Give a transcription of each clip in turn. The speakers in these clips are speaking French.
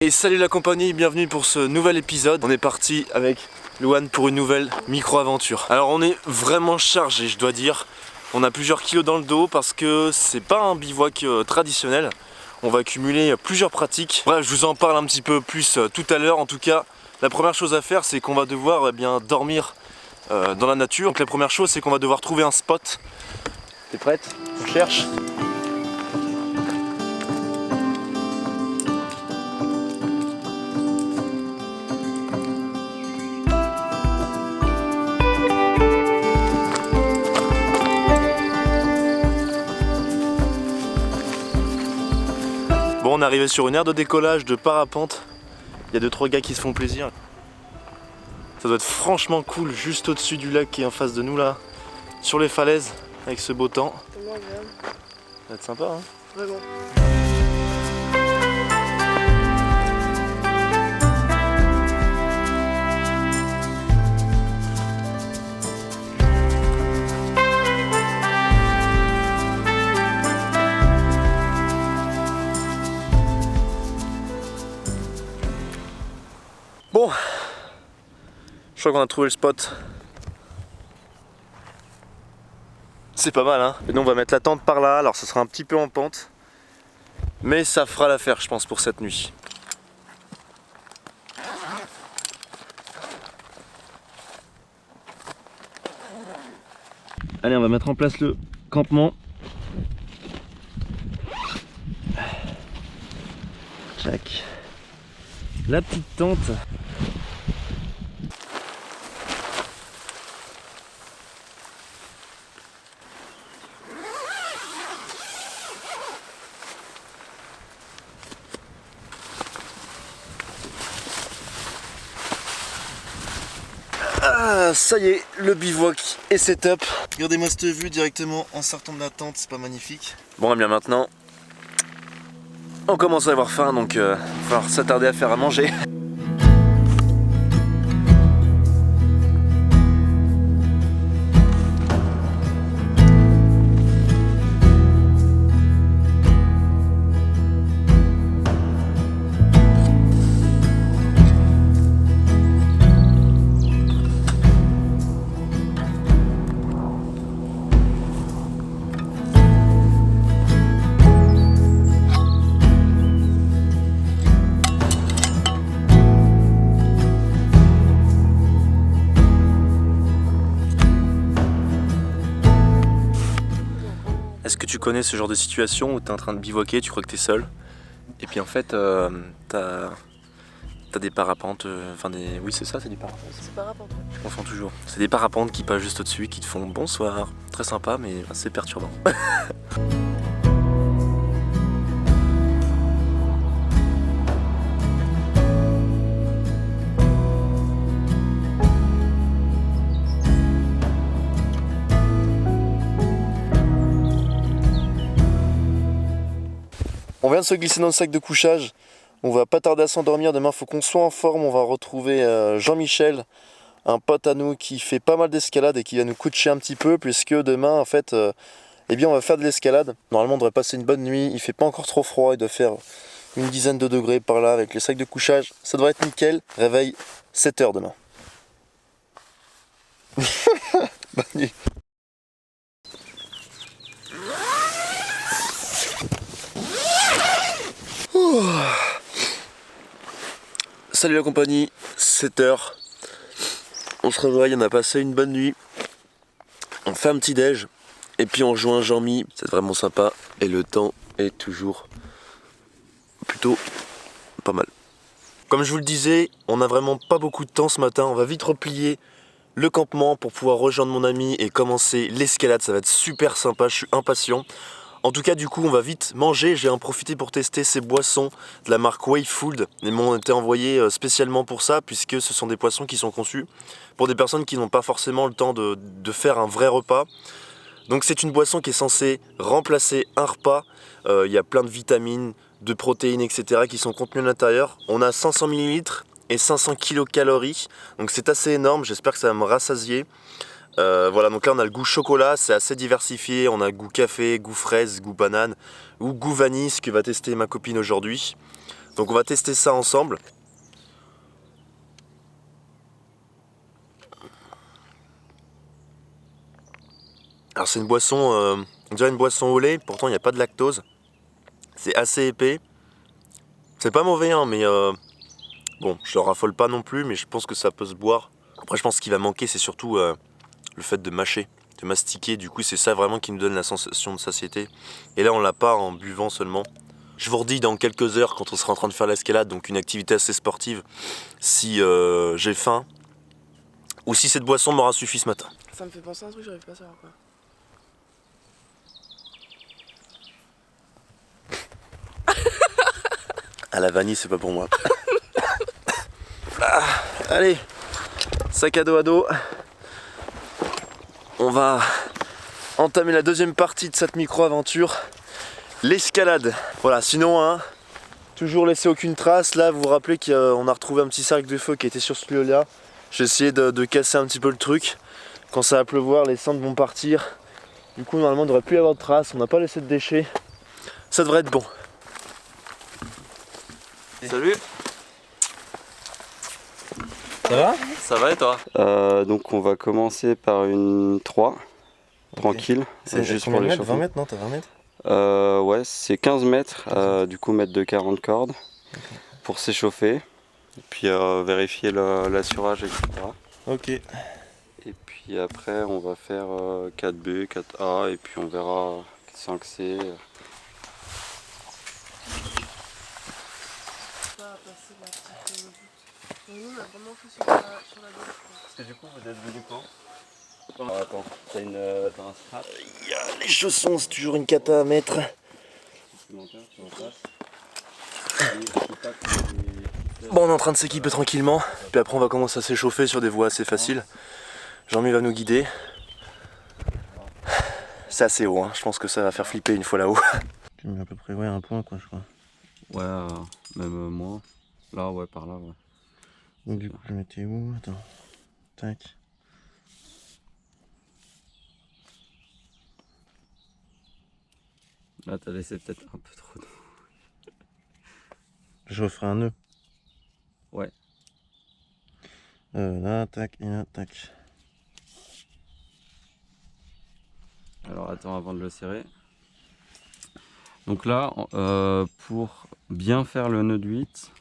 Et salut la compagnie, bienvenue pour ce nouvel épisode. On est parti avec Louane pour une nouvelle micro-aventure. Alors on est vraiment chargé, je dois dire. On a plusieurs kilos dans le dos parce que c'est pas un bivouac traditionnel. On va accumuler plusieurs pratiques. Bref, je vous en parle un petit peu plus tout à l'heure. En tout cas, la première chose à faire, c'est qu'on va devoir dormir dans la nature. Donc la première chose, c'est qu'on va devoir trouver un spot. T'es prête? On cherche. Bon, on est arrivé sur une aire de décollage de parapente. Il y a 2-3 gars qui se font plaisir. Ça doit être franchement cool juste au-dessus du lac qui est en face de nous là, sur les falaises avec ce beau temps. Ça va être sympa, hein? Vraiment. Bon, je crois qu'on a trouvé le spot. C'est pas mal, hein. Et nous on va mettre la tente par là, alors ce sera un petit peu en pente. Mais ça fera l'affaire, je pense, pour cette nuit. Allez, on va mettre en place le campement. Tac. La petite tente. Ah, ça y est, le bivouac est setup. Regardez-moi cette vue directement en sortant de la tente, c'est pas magnifique? Bon, et bien maintenant, on commence à avoir faim, donc il va falloir s'attarder à faire à manger. Est-ce que tu connais ce genre de situation où tu es en train de bivouaquer, tu crois que tu es seul, et puis en fait t'as des parapentes, oui c'est ça, c'est du parapente. C'est parapente. Je confonds toujours. C'est des parapentes qui passent juste au-dessus, qui te font bonsoir. Très sympa mais assez perturbant. On vient de se glisser dans le sac de couchage. On va pas tarder à s'endormir. Demain, faut qu'on soit en forme. On va retrouver Jean-Michel, un pote à nous qui fait pas mal d'escalade et qui va nous coacher un petit peu, puisque demain, en fait, eh bien, on va faire de l'escalade. Normalement, on devrait passer une bonne nuit. Il fait pas encore trop froid. Il doit faire une dizaine de degrés par là avec le sac de couchage. Ça devrait être nickel. Réveil 7h demain. Bonne nuit. Salut la compagnie, 7h. On se réveille, on a passé une bonne nuit. On fait un petit déj. Et puis on rejoint Jean-Mi, c'est vraiment sympa. Et le temps est toujours plutôt pas mal. Comme je vous le disais, on n'a vraiment pas beaucoup de temps ce matin. On va vite replier le campement pour pouvoir rejoindre mon ami et commencer l'escalade. Ça va être super sympa, je suis impatient. En tout cas, du coup, on va vite manger. J'ai en profité pour tester ces boissons de la marque Wavefood. Ils m'ont été envoyés spécialement pour ça, puisque ce sont des boissons qui sont conçues pour des personnes qui n'ont pas forcément le temps de faire un vrai repas. Donc c'est une boisson qui est censée remplacer un repas. Il y a plein de vitamines, de protéines, etc. qui sont contenues à l'intérieur. On a 500 ml et 500 kcal. Donc c'est assez énorme, j'espère que ça va me rassasier. Voilà, donc là on a le goût chocolat, c'est assez diversifié, on a goût café, goût fraise, goût banane ou goût vanille, ce que va tester ma copine aujourd'hui. Donc on va tester ça ensemble. Alors c'est une boisson, on dirait une boisson au lait, pourtant il n'y a pas de lactose. C'est assez épais. C'est pas mauvais hein, mais bon, je le raffole pas non plus, mais je pense que ça peut se boire. Après je pense ce qui va manquer c'est surtout le fait de mâcher, de mastiquer. Du coup c'est ça vraiment qui nous donne la sensation de satiété. Et là on l'a pas en buvant seulement. Je vous redis dans quelques heures quand on sera en train de faire l'escalade, donc une activité assez sportive, si j'ai faim ou si cette boisson m'aura suffi ce matin. Ça me fait penser à un truc, j'arrive pas à savoir quoi. Ah la vanille c'est pas pour moi. Ah, allez, sac à dos. On va entamer la deuxième partie de cette micro-aventure, l'escalade. Voilà, sinon, hein, toujours laisser aucune trace. Là, vous vous rappelez qu'on a retrouvé un petit cercle de feu qui était sur ce lieu-là. J'ai essayé de casser un petit peu le truc. Quand ça va pleuvoir, les cendres vont partir. Du coup, normalement, il ne devrait plus y avoir de traces. On n'a pas laissé de déchets. Ça devrait être bon. Salut. Ça va? Ça va et toi? Donc on va commencer par une 3, tranquille, C'est juste combien pour de les mètres? 20 mètres, non? T'as 20 mètres? Ouais, c'est 15 mètres, du coup mètre de 40 cordes, pour s'échauffer, et puis vérifier l'assurage, etc. Ok. Et puis après on va faire 4B, 4A, et puis on verra 5C. Nous, on a vraiment fait sur la gauche. Parce que du coup vous êtes venu quand? Attends, t'as un strap Les chaussons, c'est toujours une cata à mettre. supplémentaire, tu en passes. Bon, on est en train de s'équiper tranquillement. Puis après, on va commencer à s'échauffer sur des voies assez faciles. Jean-Mi va nous guider. C'est assez haut, hein. Je pense que ça va faire flipper une fois là-haut. Tu mets à peu près un point, quoi, je crois. Ouais, même moins. Là, ouais, par là, ouais. Donc, du coup, je le mettais où? Attends. Tac. Là, t'as laissé peut-être un peu trop d'eau. Je referai un nœud. Ouais. Là, tac, et là, tac. Alors, attends, avant de le serrer. Donc là, pour bien faire le nœud de 8,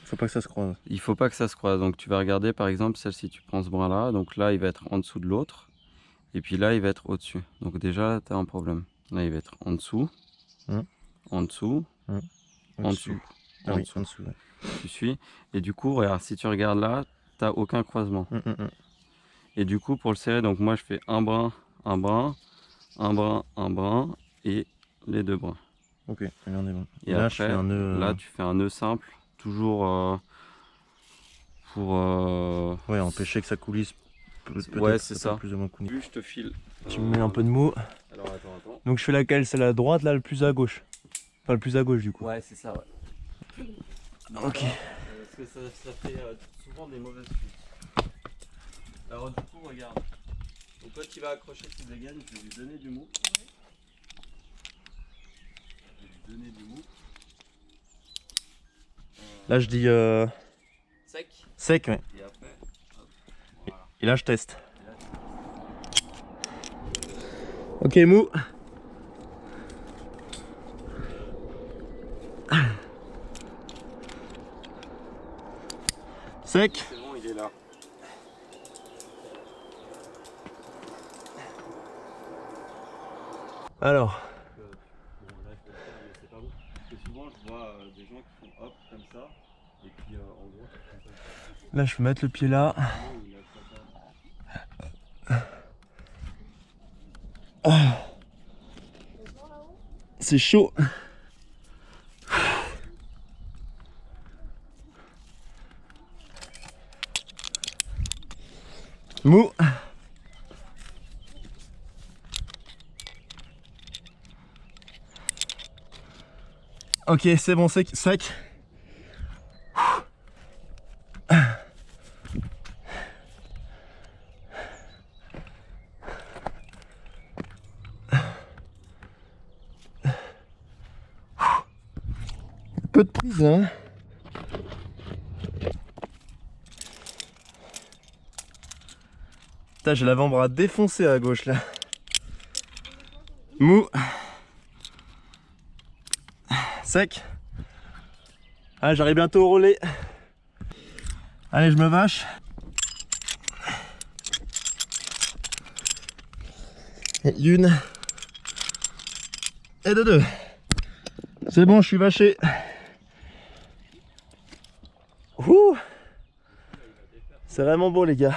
Faut pas que ça se croise. il faut pas que ça se croise. Donc, tu vas regarder, par exemple, celle-ci, tu prends ce brin-là. Donc là, il va être en dessous de l'autre. Et puis là, il va être au-dessus. Donc déjà, tu as un problème. Là, il va être en dessous, en dessous, en dessous, Ah en oui, dessous. en dessous, ouais. Tu suis. Et du coup, regarde, si tu regardes là, tu n'as aucun croisement. Et du coup, pour le serrer, donc moi, je fais un brin, un brin, un brin, un brin, et les deux brins. Ok, là, on est bon. Et là, après, je fais un nœud. là, tu fais un nœud simple, toujours pour... Ouais, empêcher que ça coulisse. Ouais, c'est ça. Plus ou moins coulis. Plus je te file. Tu me mets un peu de mou. Alors, attends. Donc, je fais laquelle? Celle à droite, là, le plus à gauche. Enfin, le plus à gauche, du coup. Ouais, c'est ça, ouais. Ok. Parce que ça fait souvent des mauvaises chutes. Alors, du coup, regarde. Donc, toi, tu vas accrocher tes dégaines, je vais lui donner du mou. Là, je dis Sec. sec, ouais. Et après, hop, voilà. Et là, je teste. Et là, Ok, mou. Sec. c'est bon, il est là. Alors. Bon, là, je vais le faire, mais c'est pas bon. Parce que souvent, je vois des gens qui font hop, comme ça. Et puis, en gros, Là, je vais mettre le pied là. C'est chaud. Mou. Ok, c'est bon, sec. peu de prise là. Hein. Putain, j'ai l'avant-bras défoncé à gauche là. Mou. Sec. Ah, j'arrive bientôt au relais. Allez, je me vache. Et une. Et de deux. C'est bon, je suis vaché. Ouh. C'est vraiment beau les gars.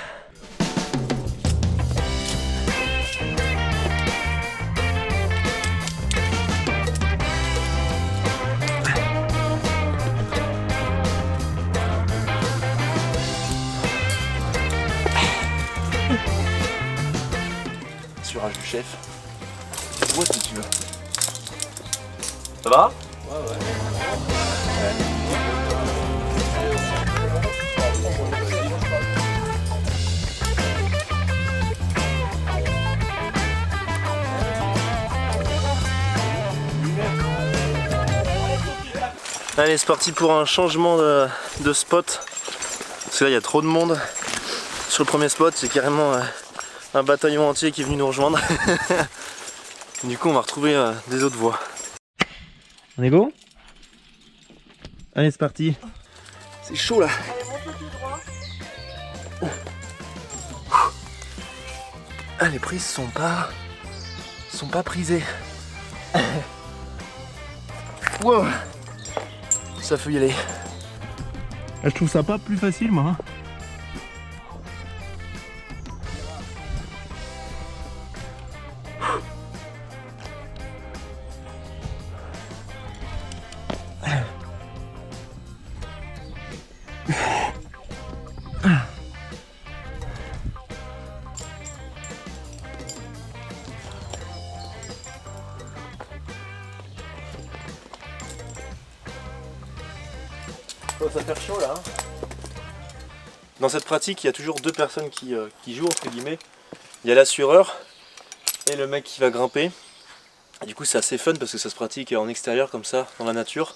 Assurage du chef. Tu vois si tu veux. Ça va? Ouais. Allez, c'est parti pour un changement de spot. Parce que là, il y a trop de monde. Sur le premier spot, c'est carrément un bataillon entier qui est venu nous rejoindre. Du coup, on va retrouver des autres voies. On est go? Allez, c'est parti. C'est chaud là. Allez, monte le pied droit. Ah, les prises sont pas prisées. Wow. Ça faut y aller. Je trouve ça pas plus facile moi. Ça va faire chaud là. Hein. Dans cette pratique, il y a toujours deux personnes qui jouent entre guillemets. Il y a l'assureur et le mec qui va grimper. Et du coup c'est assez fun parce que ça se pratique en extérieur comme ça, dans la nature.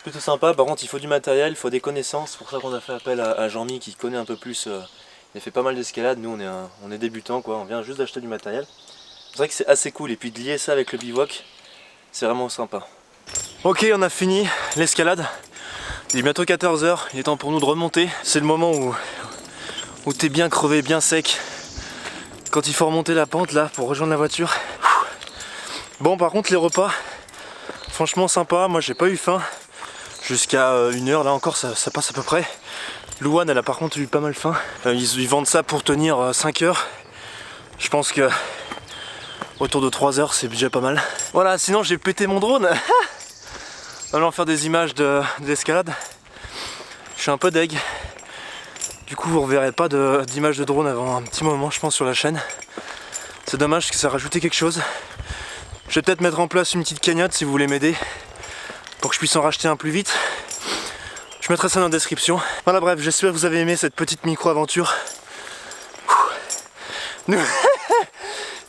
Plutôt sympa, par contre il faut du matériel, il faut des connaissances. C'est pour ça qu'on a fait appel à Jean-Mi qui connaît un peu plus. Il a fait pas mal d'escalade, nous on est débutants quoi, on vient juste d'acheter du matériel. C'est vrai que c'est assez cool et puis de lier ça avec le bivouac, c'est vraiment sympa. Ok, on a fini l'escalade. Il est bientôt 14 h, il est temps pour nous de remonter. C'est le moment où t'es bien crevé, bien sec. Quand il faut remonter la pente là pour rejoindre la voiture. Bon par contre les repas, franchement sympa, moi j'ai pas eu faim. Jusqu'à 1 h là encore ça passe à peu près. Louane elle a par contre eu pas mal faim. Ils vendent ça pour tenir 5 heures. Je pense que autour de 3 heures c'est déjà pas mal. Voilà, sinon j'ai pété mon drone. Allons faire des images de l'escalade. Je suis un peu deg. Du coup vous reverrez pas d'images de drone avant un petit moment je pense sur la chaîne. C'est dommage que ça a rajouté quelque chose. Je vais peut-être mettre en place une petite cagnotte si vous voulez m'aider. Pour que je puisse en racheter un plus vite. Je mettrai ça dans la description. Voilà bref, j'espère que vous avez aimé cette petite micro-aventure.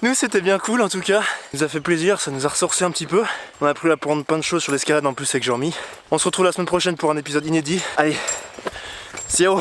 Nous c'était bien cool en tout cas, ça nous a fait plaisir, ça nous a ressorti un petit peu. On a appris à prendre plein de choses sur l'escalade en plus avec Jean-Mi. On se retrouve la semaine prochaine pour un épisode inédit. Allez, ciao.